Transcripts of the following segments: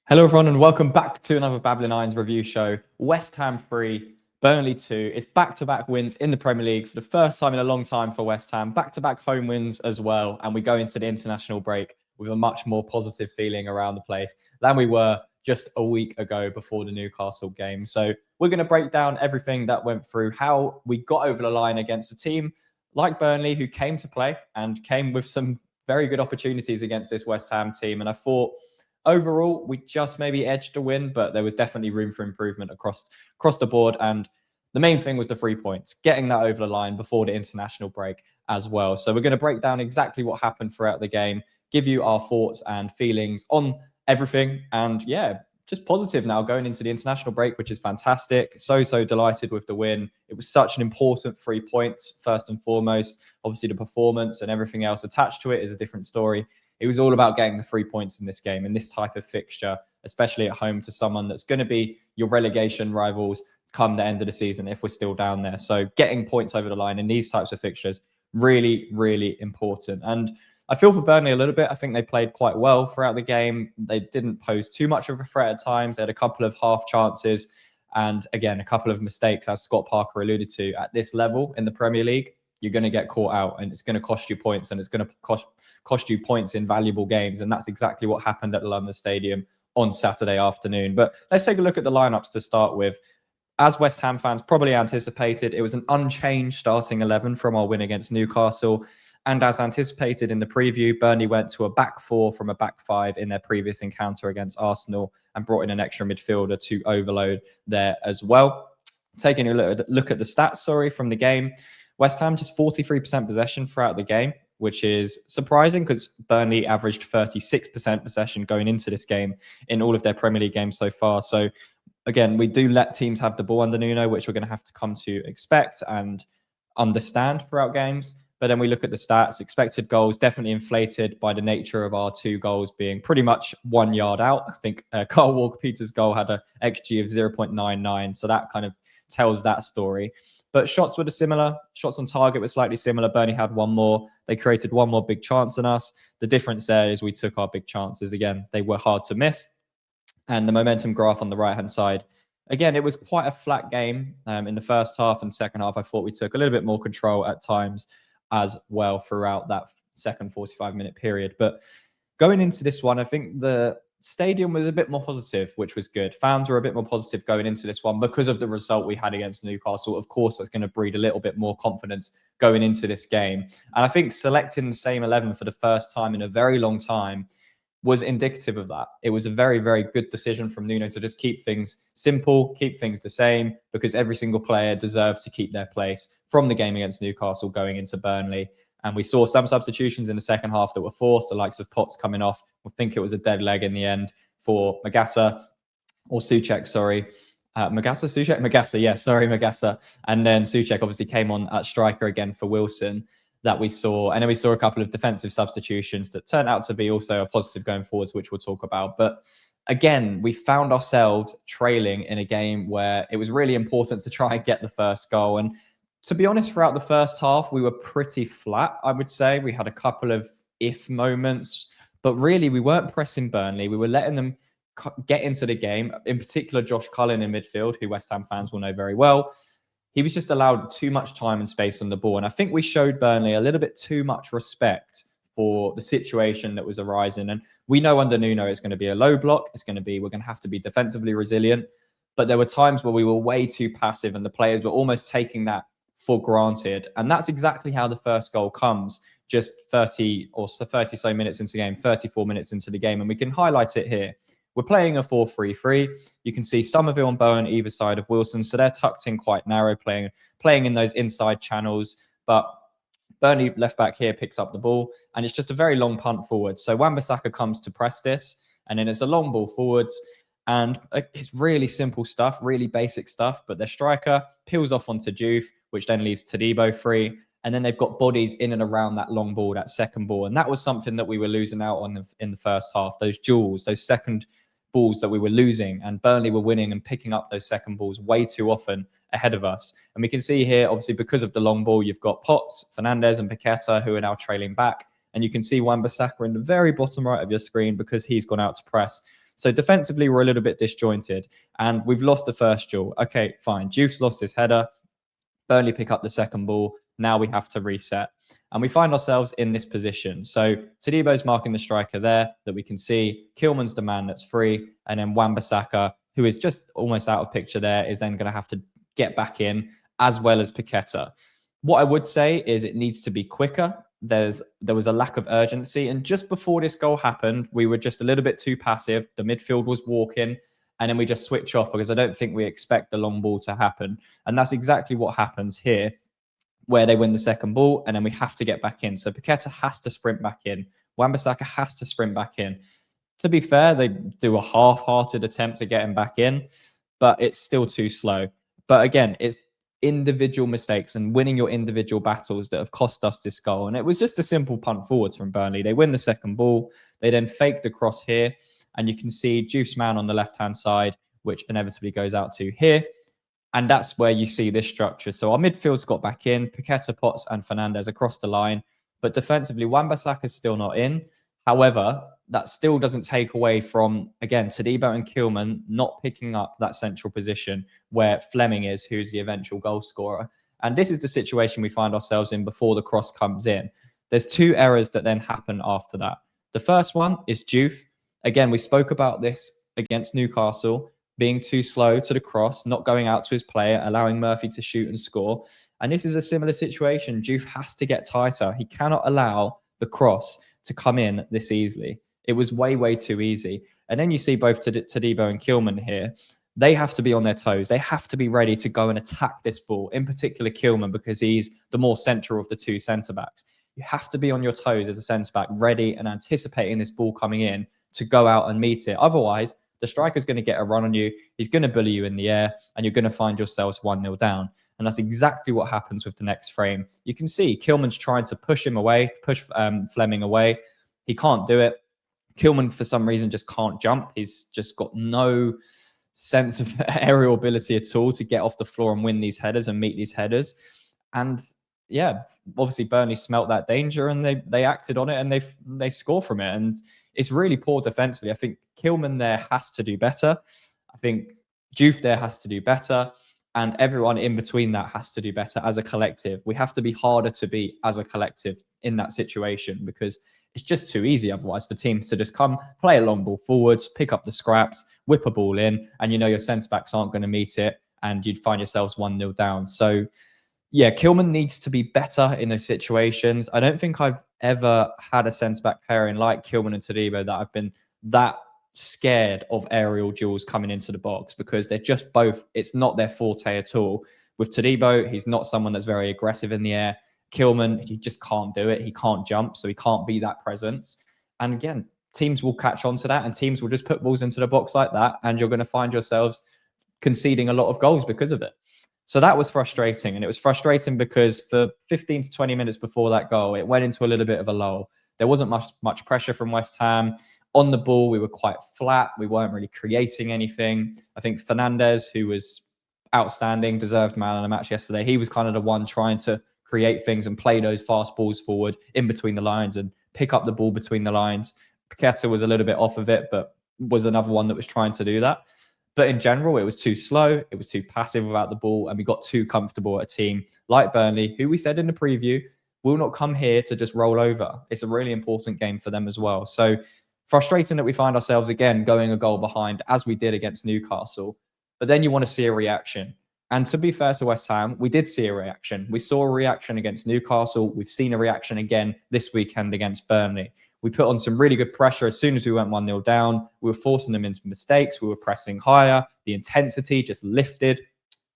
Hello everyone and welcome back to another Babbling Irons review show. West Ham 3, Burnley 2. It's back-to-back wins in the Premier League for the first time in a long time for West Ham. Back-to-back home wins as well. And we go into the international break with a much more positive feeling around the place than we were just a week ago before the Newcastle game. So we're going to break down everything that went through, how we got over the line against a team like Burnley who came to play and came with some very good opportunities against this West Ham team. And I thought overall, we just maybe edged a win, but there was definitely room for improvement across the board. And the main thing was the 3 points, getting that over the line before the international break as well. So we're going to break down exactly what happened throughout the game, give you our thoughts and feelings on everything. And yeah, just positive now going into the international break, which is fantastic. So delighted with the win. It was such an important 3 points, first and foremost. Obviously, the performance and everything else attached to it is a different story. It was all about getting the 3 points in this game, in this type of fixture, especially at home to someone that's going to be your relegation rivals come the end of the season if we're still down there. So getting points over the line in these types of fixtures, really, really important. And I feel for Burnley a little bit. I think they played quite well throughout the game. They didn't pose too much of a threat at times. They had a couple of half chances and, again, a couple of mistakes, as Scott Parker alluded to, at this level in the Premier League. You're going to get caught out and it's going to cost you points and it's going to cost you points in valuable games. And that's exactly what happened at the London Stadium on Saturday afternoon. But let's take a look at the lineups to start with. As West Ham fans probably anticipated, it was an unchanged starting 11 from our win against Newcastle. And as anticipated in the preview, Burnley went to a back four from a back five in their previous encounter against Arsenal and brought in an extra midfielder to overload there as well. Taking a look at the stats, from the game, West Ham just 43% possession throughout the game, which is surprising because Burnley averaged 36% possession going into this game in all of their Premier League games so far. So again, we do let teams have the ball under Nuno, which we're going to have to come to expect and understand throughout games. But then we look at the stats, expected goals definitely inflated by the nature of our 2 goals being pretty much 1 yard out. I think Carl Walker-Peters' goal had an XG of 0.99. So that kind of tells that story. But shots were similar. Shots on target were slightly similar. Burnley had one more. They created one more big chance than us. The difference there is we took our big chances. Again, they were hard to miss. And the momentum graph on the right-hand side, again, it was quite a flat game in the first half and second half. I thought we took a little bit more control at times as well throughout that second 45-minute period. But going into this one, I think the stadium was a bit more positive, which was good. Fans were a bit more positive going into this one because of the result we had against Newcastle. Of course, that's going to breed a little bit more confidence going into this game. And I think selecting the same 11 for the first time in a very long time was indicative of that. It was a very, very good decision from Nuno to just keep things simple, keep things the same, because every single player deserved to keep their place from the game against Newcastle going into Burnley. And we saw some substitutions in the second half that were forced, the likes of Potts coming off. I think it was a dead leg in the end for Magassa, or Soucek, sorry. Magassa. And then Soucek obviously came on at striker again for Wilson that we saw. And then we saw a couple of defensive substitutions that turned out to be also a positive going forwards, which we'll talk about. But again, we found ourselves trailing in a game where it was really important to try and get the first goal. And to be honest, throughout the first half, we were pretty flat, I would say. We had a couple of if moments, but really we weren't pressing Burnley. We were letting them get into the game, in particular Josh Cullen in midfield, who West Ham fans will know very well. He was just allowed too much time and space on the ball. And I think we showed Burnley a little bit too much respect for the situation that was arising. And we know under Nuno it's going to be a low block. We're going to have to be defensively resilient. But there were times where we were way too passive and the players were almost taking that for granted. And that's exactly how the first goal comes, just 30 so minutes into the game, 34 minutes into the game. And we can highlight it here. We're playing a 4-3-3. You can see Somerville and Bowen either side of Wilson. So they're tucked in quite narrow, playing in those inside channels. But Burnley left back here picks up the ball. And it's just a very long punt forward. So Wan-Bissaka comes to press this. And then it's a long ball forwards. And it's really simple stuff, really basic stuff. But their striker peels off onto Juve, which then leaves Todibo free. And then they've got bodies in and around that long ball, that second ball. And that was something that we were losing out on in the first half. Those duels, those second balls that we were losing. And Burnley were winning and picking up those second balls way too often ahead of us. And we can see here, obviously, because of the long ball, you've got Potts, Fernandes and Paqueta, who are now trailing back. And you can see Wan-Bissaka in the very bottom right of your screen because he's gone out to press. So defensively, we're a little bit disjointed and we've lost the first duel. Okay, fine. Juice lost his header. Burnley pick up the second ball. Now we have to reset. And we find ourselves in this position. So Tadebo's marking the striker there that we can see. Kilman's the man that's free. And then Wan-Bissaka, who is just almost out of picture there, is then going to have to get back in, as well as Paqueta. What I would say is it needs to be quicker. There was a lack of urgency. And just before this goal happened, we were just a little bit too passive. The midfield was walking. And then we just switch off because I don't think we expect the long ball to happen. And that's exactly what happens here, where they win the second ball and then we have to get back in. So Paqueta has to sprint back in. Wan-Bissaka has to sprint back in. To be fair, they do a half-hearted attempt to get him back in, but it's still too slow. But again, it's individual mistakes and winning your individual battles that have cost us this goal. And it was just a simple punt forwards from Burnley. They win the second ball. They then fake the cross here. And you can see Juice Man on the left-hand side, which inevitably goes out to here. And that's where you see this structure. So our midfield's got back in, Paqueta, Potts, and Fernandez across the line. But defensively, Wan-Bissaka's still not in. However, that still doesn't take away from, again, Tadibo and Kilman not picking up that central position where Fleming is, who's the eventual goal scorer. And this is the situation we find ourselves in before the cross comes in. There's two errors that then happen after that. The first one is Juve. Again, we spoke about this against Newcastle, being too slow to the cross, not going out to his player, allowing Murphy to shoot and score. And this is a similar situation. Juve has to get tighter. He cannot allow the cross to come in this easily. It was way, way too easy. And then you see both Tadibo and Kilman here. They have to be on their toes. They have to be ready to go and attack this ball, in particular Kilman, because he's the more central of the two centre-backs. You have to be on your toes as a centre-back, ready and anticipating this ball coming in to go out and meet it. Otherwise, the striker's going to get a run on you. He's going to bully you in the air and you're going to find yourselves 1-0 down. And that's exactly what happens with the next frame. You can see Kilman's trying to push him away, push Fleming away. He can't do it. Kilman, for some reason, just can't jump. He's just got no sense of aerial ability at all to get off the floor and win these headers and meet these headers. And yeah, obviously Burnley smelt that danger and they acted on it and they score from it. And it's really poor defensively. I think Kilman there has to do better. I think Juve there has to do better. And everyone in between that has to do better as a collective. We have to be harder to beat as a collective in that situation because it's just too easy otherwise for teams to just come, play a long ball forwards, pick up the scraps, whip a ball in, and you know your centre-backs aren't going to meet it, and you'd find yourselves 1-0 down. So, yeah, Kilman needs to be better in those situations. I don't think I've ever had a centre-back pairing like Kilman and Tadibo that I've been that scared of aerial duels coming into the box because they're just both, it's not their forte at all. With Tadibo, he's not someone that's very aggressive in the air. Kilman, he just can't do it. He can't jump, so he can't be that presence. And again, teams will catch on to that and teams will just put balls into the box like that and you're going to find yourselves conceding a lot of goals because of it. So that was frustrating. And it was frustrating because for 15 to 20 minutes before that goal, it went into a little bit of a lull. There wasn't much pressure from West Ham. On the ball, we were quite flat. We weren't really creating anything. I think Fernandez, who was outstanding, deserved man of the match yesterday, he was kind of the one trying to create things and play those fast balls forward in between the lines and pick up the ball between the lines. Paqueta was a little bit off of it, but was another one that was trying to do that. But in general, it was too slow. It was too passive without the ball. And we got too comfortable at a team like Burnley, who we said in the preview, will not come here to just roll over. It's a really important game for them as well. So frustrating that we find ourselves again going a goal behind as we did against Newcastle. But then you want to see a reaction. And to be fair to West Ham, we did see a reaction. We saw a reaction against Newcastle. We've seen a reaction again this weekend against Burnley. We put on some really good pressure as soon as we went 1-0 down. We were forcing them into mistakes. We were pressing higher. The intensity just lifted.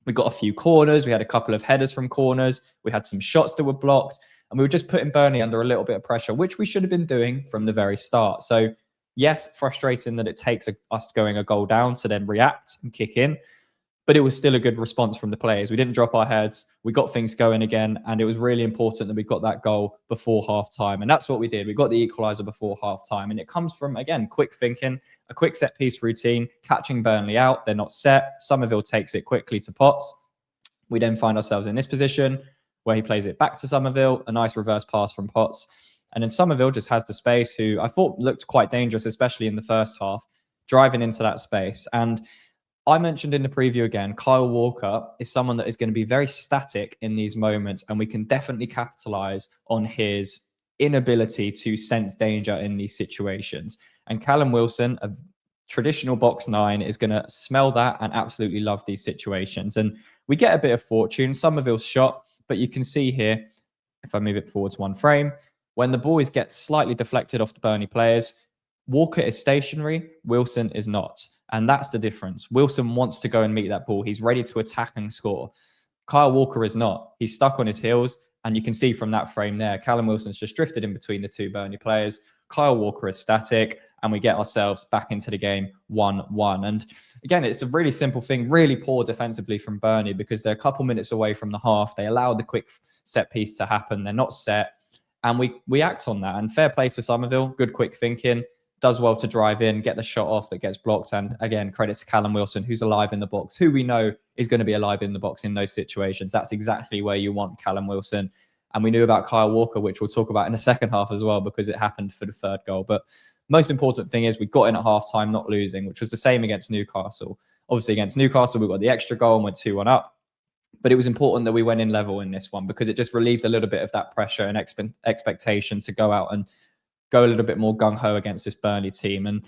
We got a few corners. We had a couple of headers from corners. We had some shots that were blocked. And we were just putting Burnley under a little bit of pressure, which we should have been doing from the very start. So, yes, frustrating that it takes us going a goal down to then react and kick in. But it was still a good response from the players. We didn't drop our heads. We got things going again. And it was really important that we got that goal before half-time. And that's what we did. We got the equaliser before half-time. And it comes from, again, quick thinking, a quick set-piece routine, catching Burnley out. They're not set. Somerville takes it quickly to Potts. We then find ourselves in this position where he plays it back to Somerville, a nice reverse pass from Potts. And then Somerville just has the space, who I thought looked quite dangerous, especially in the first half. driving into that space. And I mentioned in the preview again, Kyle Walker is someone that is going to be very static in these moments, and we can definitely capitalize on his inability to sense danger in these situations. And Callum Wilson, a traditional box nine, is going to smell that and absolutely love these situations. And we get a bit of fortune. Somerville's shot, but you can see here, if I move it forwards one frame, when the ball gets slightly deflected off the Burnley players, Walker is stationary, Wilson is not. And that's the difference. Wilson wants to go and meet that ball. He's ready to attack and score. Kyle Walker is not. He's stuck on his heels. And you can see from that frame there, Callum Wilson's just drifted in between the two Burnley players. Kyle Walker is static, and we get ourselves back into the game 1-1. And again, it's a really simple thing, really poor defensively from Burnley, because they're a couple minutes away from the half. They allowed the quick set piece to happen. They're not set. And we act on that. And fair play to Somerville, good quick thinking. Does well to drive in, get the shot off that gets blocked. And again, credit to Callum Wilson, who's alive in the box, who we know is going to be alive in the box in those situations. That's exactly where you want Callum Wilson. And we knew about Kyle Walker, which we'll talk about in the second half as well, because it happened for the third goal. But most important thing is we got in at half time, not losing, which was the same against Newcastle. Obviously, against Newcastle, we got the extra goal and went 2-1 up. But it was important that we went in level in this one, because it just relieved a little bit of that pressure and expectation to go out and go a little bit more gung-ho against this Burnley team. And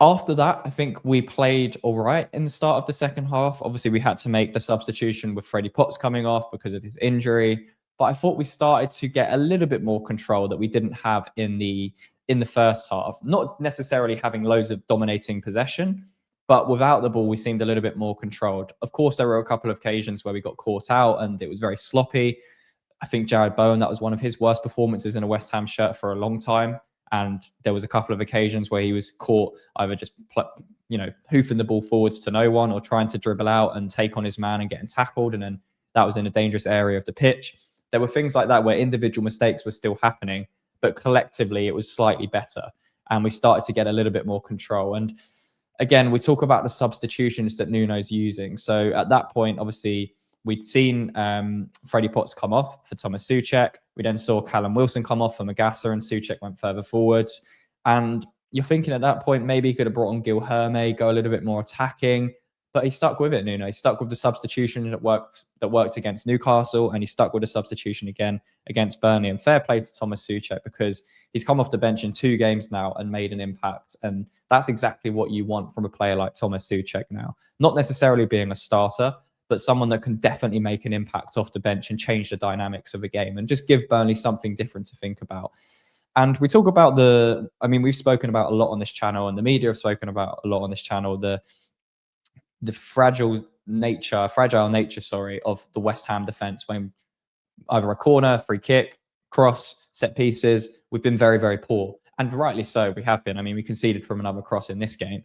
after that, I think we played all right in the start of the second half. Obviously, we had to make the substitution with Freddie Potts coming off because of his injury. But I thought we started to get a little bit more control that we didn't have in the first half. Not necessarily having loads of dominating possession, but without the ball, we seemed a little bit more controlled. Of course, there were a couple of occasions where we got caught out and it was very sloppy. I think Jared Bowen, that was one of his worst performances in a West Ham shirt for a long time. And there was a couple of occasions where he was caught either just, hoofing the ball forwards to no one or trying to dribble out and take on his man and getting tackled. And then that was in a dangerous area of the pitch. There were things like that where individual mistakes were still happening, but collectively it was slightly better. And we started to get a little bit more control. And again, we talk about the substitutions that Nuno's using. So at that point, obviously, we'd seen Freddie Potts come off for Thomas Soucek. We then saw Callum Wilson come off for Magassa, and Soucek went further forwards. And you're thinking at that point, maybe he could have brought on Gil Herme, go a little bit more attacking. But he stuck with it, Nuno. He stuck with the substitution that worked against Newcastle, and he stuck with the substitution again against Burnley. And fair play to Thomas Soucek, because he's come off the bench in 2 games now and made an impact. And that's exactly what you want from a player like Thomas Soucek now. Not necessarily being a starter, but someone that can definitely make an impact off the bench and change the dynamics of a game and just give Burnley something different to think about. And we talk about we've spoken about a lot on this channel, and the media have spoken about a lot on this channel, the fragile nature of the West Ham defense. When either a corner, free kick, cross, set pieces, we've been very, very poor. And rightly so, we have been. I mean, we conceded from another cross in this game.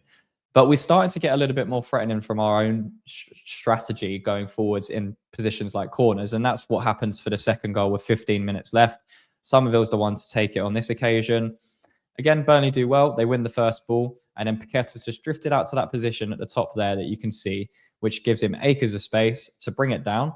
But we're starting to get a little bit more threatening from our own strategy going forwards in positions like corners. And that's what happens for the second goal with 15 minutes left. Somerville's the one to take it on this occasion. Again, Burnley do well. They win the first ball. And then Paqueta's just drifted out to that position at the top there that you can see, which gives him acres of space to bring it down.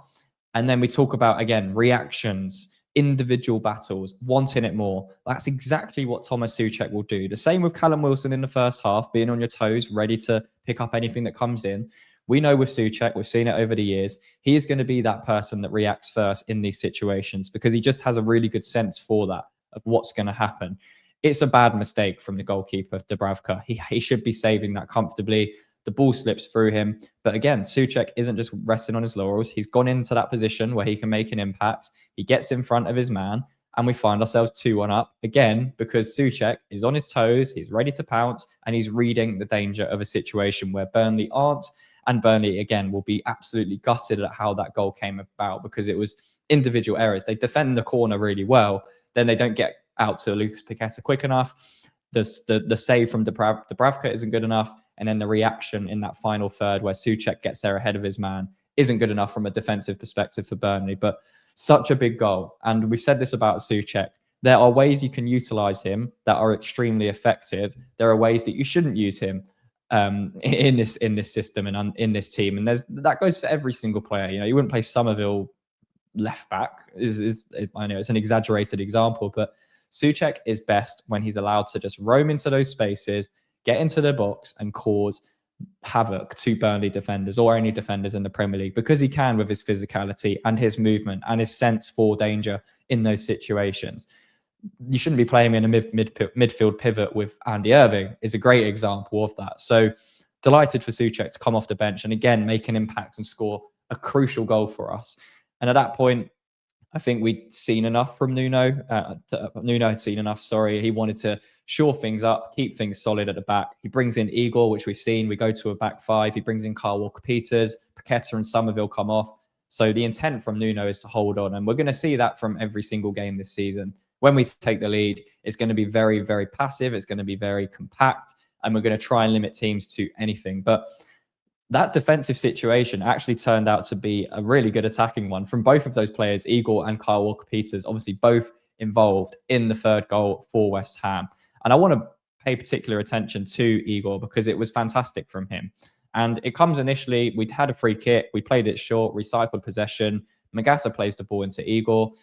And then we talk about, again, reactions, individual battles, wanting it more. That's exactly what Thomas Soucek will do. The same with Callum Wilson in the first half, being on your toes, ready to pick up anything that comes in. We know with Soucek, we've seen it over the years, he is going to be that person that reacts first in these situations, because he just has a really good sense for that, of what's going to happen. It's a bad mistake from the goalkeeper, Dubravka. He should be saving that comfortably. The ball slips through him. But again, Soucek isn't just resting on his laurels. He's gone into that position where he can make an impact. He gets in front of his man, and we find ourselves 2-1 up again, because Soucek is on his toes, he's ready to pounce, and he's reading the danger of a situation where Burnley aren't. And Burnley, again, will be absolutely gutted at how that goal came about, because it was individual errors. They defend the corner really well. Then they don't get out to Lucas Paqueta quick enough. The save from Dubravka isn't good enough. And then the reaction in that final third where Soucek gets there ahead of his man isn't good enough from a defensive perspective for Burnley. But such a big goal. And we've said this about Soucek. There are ways you can utilize him that are extremely effective. There are ways that you shouldn't use him in this system and in this team. And that goes for every single player. You wouldn't play Somerville left back. I know it's an exaggerated example, but Soucek is best when he's allowed to just roam into those spaces, get into the box and cause havoc to Burnley defenders or any defenders in the Premier League, because he can with his physicality and his movement and his sense for danger in those situations. You shouldn't be playing him in a midfield pivot with Andy Irving is a great example of that. So delighted for Soucek to come off the bench and again make an impact and score a crucial goal for us. And at that point, I think we'd seen enough from Nuno. Nuno had seen enough, sorry. He wanted to shore things up, keep things solid at the back. He brings in Igor, which we've seen. We go to a back five. He brings in Kyle Walker-Peters. Paqueta and Somerville come off. So the intent from Nuno is to hold on. And we're going to see that from every single game this season. When we take the lead, it's going to be very, very passive. It's going to be very compact. And we're going to try and limit teams to anything. But that defensive situation actually turned out to be a really good attacking one from both of those players, Igor and Kyle Walker-Peters, obviously both involved in the third goal for West Ham. And I want to pay particular attention to Igor because it was fantastic from him. And it comes initially, we'd had a free kick, we played it short, recycled possession. Magassa plays the ball into Igor.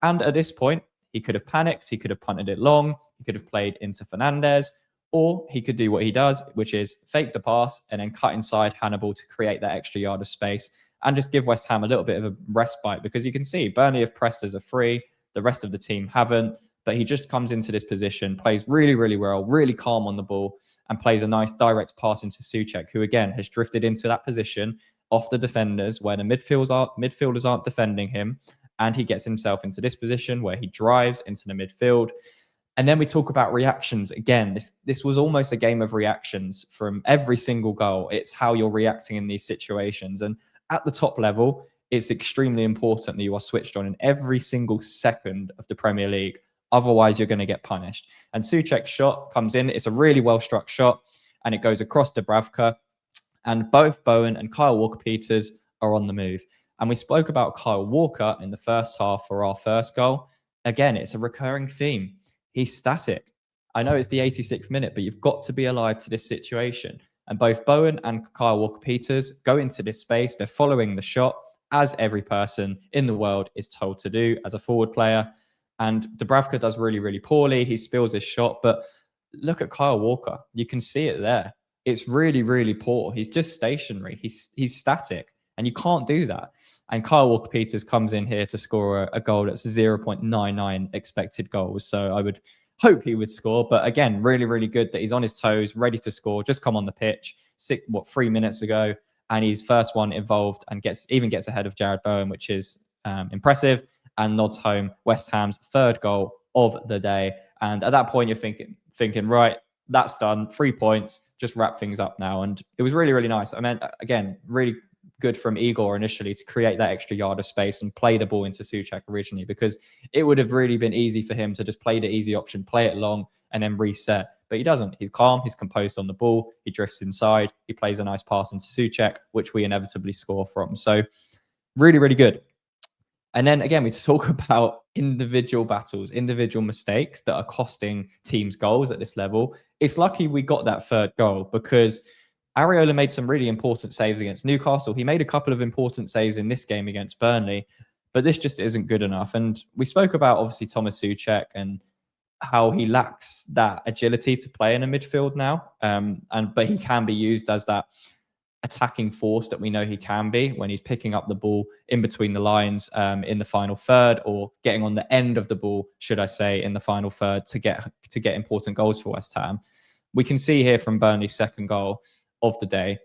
And at this point, he could have panicked, he could have punted it long, he could have played into Fernandes, or he could do what he does, which is fake the pass and then cut inside Hannibal to create that extra yard of space and just give West Ham a little bit of a respite, because you can see Burnley have pressed as a free, the rest of the team haven't, but he just comes into this position, plays really, really well, really calm on the ball, and plays a nice direct pass into Soucek, who again has drifted into that position off the defenders where the midfielders aren't defending him, and he gets himself into this position where he drives into the midfield. And then we talk about reactions. Again, this was almost a game of reactions from every single goal. It's how you're reacting in these situations. And at the top level, it's extremely important that you are switched on in every single second of the Premier League. Otherwise, you're going to get punished. And Soucek's shot comes in. It's a really well-struck shot, and it goes across Dubravka. And both Bowen and Kyle Walker-Peters are on the move. And we spoke about Kyle Walker in the first half for our first goal. Again, it's a recurring theme. He's static. I know it's the 86th minute, but you've got to be alive to this situation. And both Bowen and Kyle Walker-Peters go into this space. They're following the shot, as every person in the world is told to do as a forward player. And Dubravka does really, really poorly. He spills his shot. But look at Kyle Walker. You can see it there. It's really, really poor. He's just stationary. He's static. And you can't do that. And Kyle Walker-Peters comes in here to score a goal that's 0.99 expected goals. So I would hope he would score. But again, really, really good that he's on his toes, ready to score, just come on the pitch 3 minutes ago. And he's first one involved and gets ahead of Jared Bowen, which is impressive, and nods home West Ham's third goal of the day. And at that point, you're thinking, right, that's done. 3 points, just wrap things up now. And it was really, really nice. I mean, again, really good from Igor initially to create that extra yard of space and play the ball into Soucek originally, because it would have really been easy for him to just play the easy option, play it long, and then reset. But he doesn't. He's calm. He's composed on the ball. He drifts inside. He plays a nice pass into Soucek, which we inevitably score from. So really, really good. And then again, we talk about individual battles, individual mistakes that are costing teams goals at this level. It's lucky we got that third goal, because Areola made some really important saves against Newcastle. He made a couple of important saves in this game against Burnley, but this just isn't good enough. And we spoke about, obviously, Thomas Soucek and how he lacks that agility to play in a midfield now. But he can be used as that attacking force that we know he can be when he's picking up the ball in between the lines in the final third, or getting on the end of the ball, should I say, in the final third to get important goals for West Ham. We can see here from Burnley's second goal of the day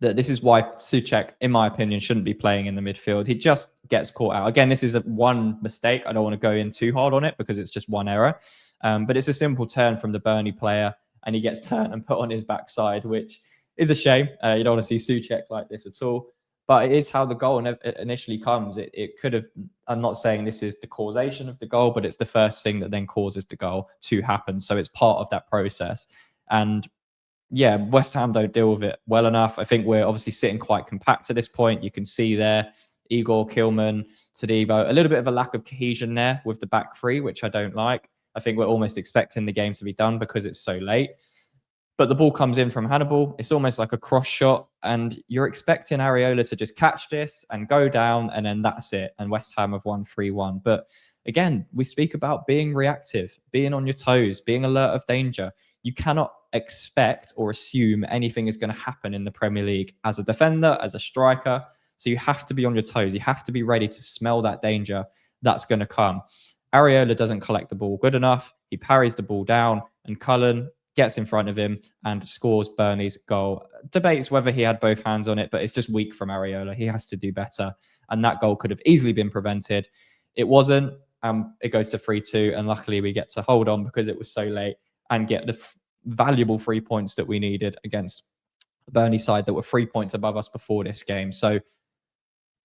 that this is why Soucek, in my opinion, shouldn't be playing in the midfield. He just gets caught out. Again, this is one mistake. I don't want to go in too hard on it because it's just one error. But it's a simple turn from the Burnley player, and he gets turned and put on his backside, which is a shame. You don't want to see Soucek like this at all. But it is how the goal initially comes. It could have, I'm not saying this is the causation of the goal, but it's the first thing that then causes the goal to happen. So it's part of that process. And yeah, West Ham don't deal with it well enough. I think we're obviously sitting quite compact at this point. You can see there, Igor, Kilman, Todibo, a little bit of a lack of cohesion there with the back three, which I don't like. I think we're almost expecting the game to be done because it's so late. But the ball comes in from Hannibal. It's almost like a cross shot, and you're expecting Areola to just catch this and go down, and then that's it. And West Ham have won 3-1. But again, we speak about being reactive, being on your toes, being alert of danger. You cannot expect or assume anything is going to happen in the Premier League as a defender, as a striker. So you have to be on your toes. You have to be ready to smell that danger that's going to come. Areola doesn't collect the ball good enough. He parries the ball down, and Cullen gets in front of him and scores Burnley's goal. Debates whether he had both hands on it, but it's just weak from Areola. He has to do better. And that goal could have easily been prevented. It wasn't. It goes to 3-2. And luckily, we get to hold on because it was so late and get the valuable 3 points that we needed against the Burnley side that were 3 points above us before this game. So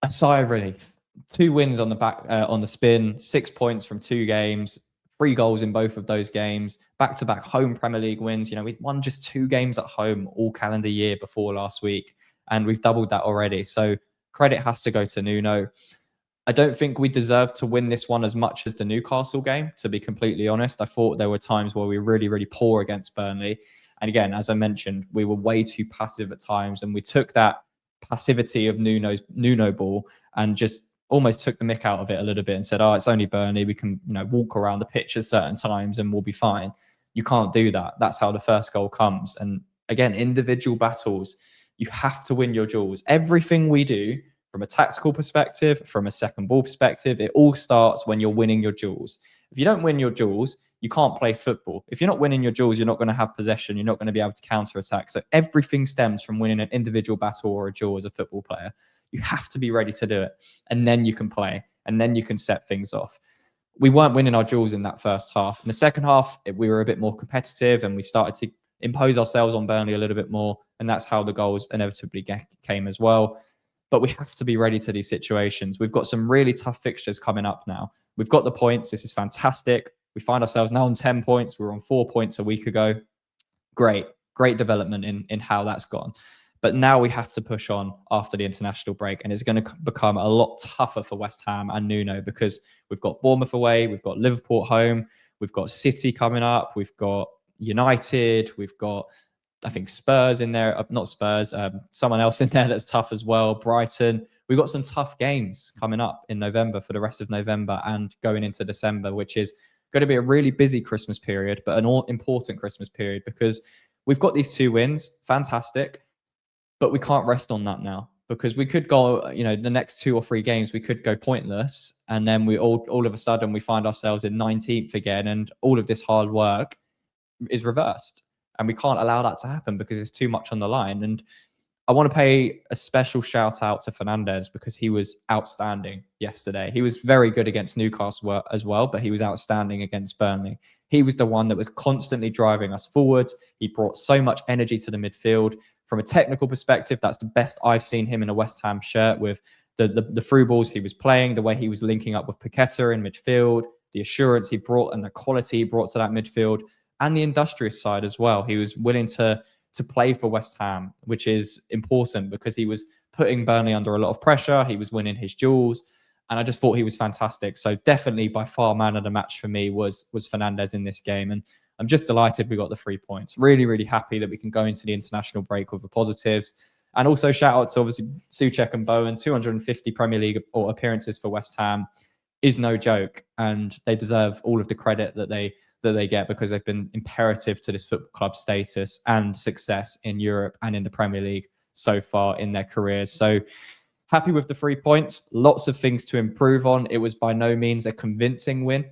a sigh of relief. 2 wins on the back on the spin, 6 points from 2 games, 3 goals in both of those games, back-to-back home Premier League wins. You know, we'd won just 2 games at home all calendar year before last week, and we've doubled that already. So credit has to go to Nuno. I don't think we deserved to win this one as much as the Newcastle game, to be completely honest. I thought there were times where we were really, really poor against Burnley. And again, as I mentioned, we were way too passive at times, and we took that passivity of Nuno ball and just almost took the mick out of it a little bit and said, oh, it's only Burnley. We can, walk around the pitch at certain times and we'll be fine. You can't do that. That's how the first goal comes. And again, individual battles, you have to win your duels. Everything we do from a tactical perspective, from a second ball perspective, it all starts when you're winning your duels. If you don't win your duels, you can't play football. If you're not winning your duels, you're not going to have possession. You're not going to be able to counter attack. So everything stems from winning an individual battle or a duel as a football player. You have to be ready to do it. And then you can play. And then you can set things off. We weren't winning our duels in that first half. In the second half, we were a bit more competitive and we started to impose ourselves on Burnley a little bit more. And that's how the goals inevitably came as well. But we have to be ready to these situations. We've got some really tough fixtures coming up now. We've got the points. This is fantastic. We find ourselves now on 10 points. We were on 4 points a week ago. Great development in how that's gone. But now we have to push on after the international break, and it's going to become a lot tougher for West Ham and Nuno because we've got Bournemouth away, we've got Liverpool at home, we've got City coming up, we've got United, we've got, I think, Spurs in there, not Spurs, someone else in there that's tough as well, Brighton. We've got some tough games coming up in November for the rest of November and going into December, which is going to be a really busy Christmas period, but an important Christmas period because we've got these 2 wins, fantastic. But we can't rest on that now because we could go, the next 2 or 3 games, we could go pointless. And then we all of a sudden we find ourselves in 19th again. And all of this hard work is reversed. And we can't allow that to happen because there's too much on the line. And I want to pay a special shout out to Fernandes because he was outstanding yesterday. He was very good against Newcastle as well, but he was outstanding against Burnley. He was the one that was constantly driving us forwards. He brought so much energy to the midfield. From a technical perspective, that's the best I've seen him in a West Ham shirt with the through balls he was playing, the way he was linking up with Paqueta in midfield, the assurance he brought and the quality he brought to that midfield, and the industrious side as well. He was willing to play for West Ham, which is important because he was putting Burnley under a lot of pressure. He was winning his duels. And I just thought he was fantastic. So definitely by far man of the match for me was Fernandes in this game. And I'm just delighted we got the 3 points. Really, really happy that we can go into the international break with the positives. And also shout out to obviously Soucek and Bowen. 250 Premier League or appearances for West Ham is no joke. And they deserve all of the credit that they get because they've been imperative to this football club status and success in Europe and in the Premier League so far in their careers. So happy with the 3 points. Lots of things to improve on. It was by no means a convincing win.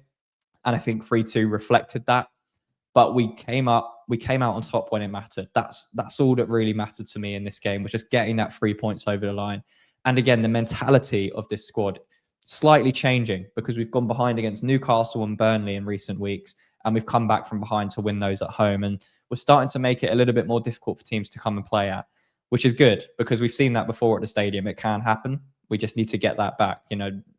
And I think 3-2 reflected that. But we came out on top when it mattered. That's all that really mattered to me in this game, was just getting that 3 points over the line. And again, the mentality of this squad slightly changing because we've gone behind against Newcastle and Burnley in recent weeks, and we've come back from behind to win those at home. And we're starting to make it a little bit more difficult for teams to come and play at, which is good because we've seen that before at the stadium. It can happen. We just need to get that back.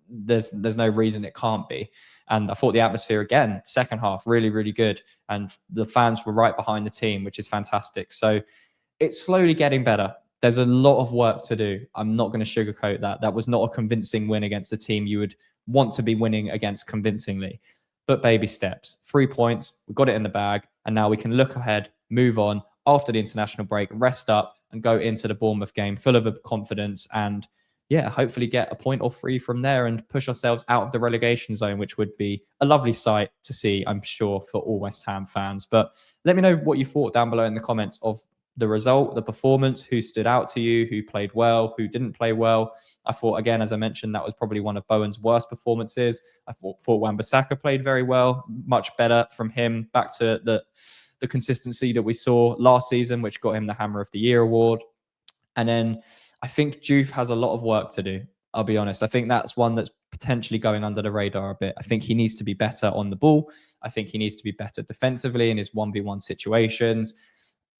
There's no reason it can't be. And I thought the atmosphere again, second half, really, really good. And the fans were right behind the team, which is fantastic. So it's slowly getting better. There's a lot of work to do. I'm not going to sugarcoat that. That was not a convincing win against a team you would want to be winning against convincingly. But baby steps, 3 points, we've got it in the bag. And now we can look ahead, move on after the international break, rest up and go into the Bournemouth game full of confidence and yeah, hopefully get a point or three from there and push ourselves out of the relegation zone, which would be a lovely sight to see, I'm sure, for all West Ham fans. But let me know what you thought down below in the comments of the result, the performance, who stood out to you, who played well, who didn't play well. I thought, again, as I mentioned, that was probably one of Bowen's worst performances. I thought Wan-Bissaka played very well, much better from him, back to the consistency that we saw last season, which got him the Hammer of the Year award. And then I think Juve has a lot of work to do. I'll be honest. I think that's one that's potentially going under the radar a bit. I think he needs to be better on the ball. I think he needs to be better defensively in his 1v1 situations.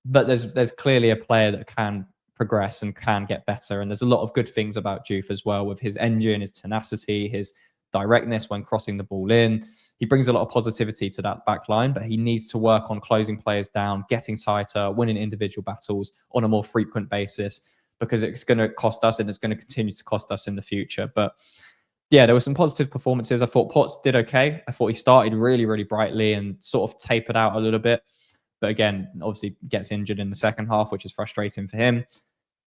But there's clearly a player that can progress and can get better. And there's a lot of good things about Juve as well, with his engine, his tenacity, his directness when crossing the ball in. He brings a lot of positivity to that back line, but he needs to work on closing players down, getting tighter, winning individual battles on a more frequent basis, because it's going to cost us and it's going to continue to cost us in the future. But yeah, there were some positive performances. I thought Potts did okay. I thought he started really, really brightly and sort of tapered out a little bit. But again, obviously gets injured in the second half, which is frustrating for him.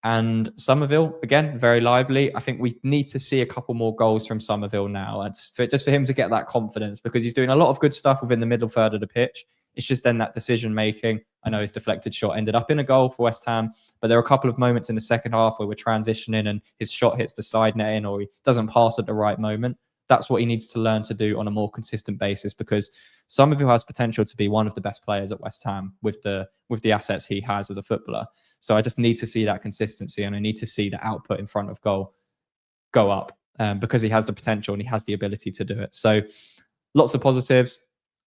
And Somerville, again, very lively. I think we need to see a couple more goals from Somerville now. Just for him to get that confidence, because he's doing a lot of good stuff within the middle third of the pitch. It's just then that decision making. I know his deflected shot ended up in a goal for West Ham, but there are a couple of moments in the second half where we're transitioning and his shot hits the side netting or he doesn't pass at the right moment. That's what he needs to learn to do on a more consistent basis, because Somerville has potential to be one of the best players at West Ham with the assets he has as a footballer. So I just need to see that consistency, and I need to see the output in front of goal go up, because he has the potential and he has the ability to do it. So lots of positives,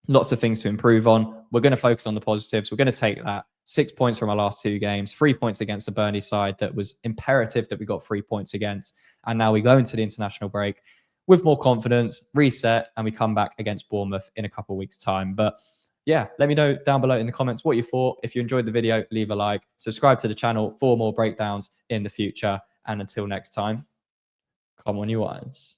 lots of things to improve on. We're going to focus on the positives. We're going to take that 6 points from our last 2 games, 3 points against the Burnley side that was imperative that we got 3 points against. And now we go into the international break with more confidence, reset, and we come back against Bournemouth in a couple of weeks' time. But yeah, let me know down below in the comments what you thought. If you enjoyed the video, leave a like, subscribe to the channel for more breakdowns in the future. And until next time, come on, you irons.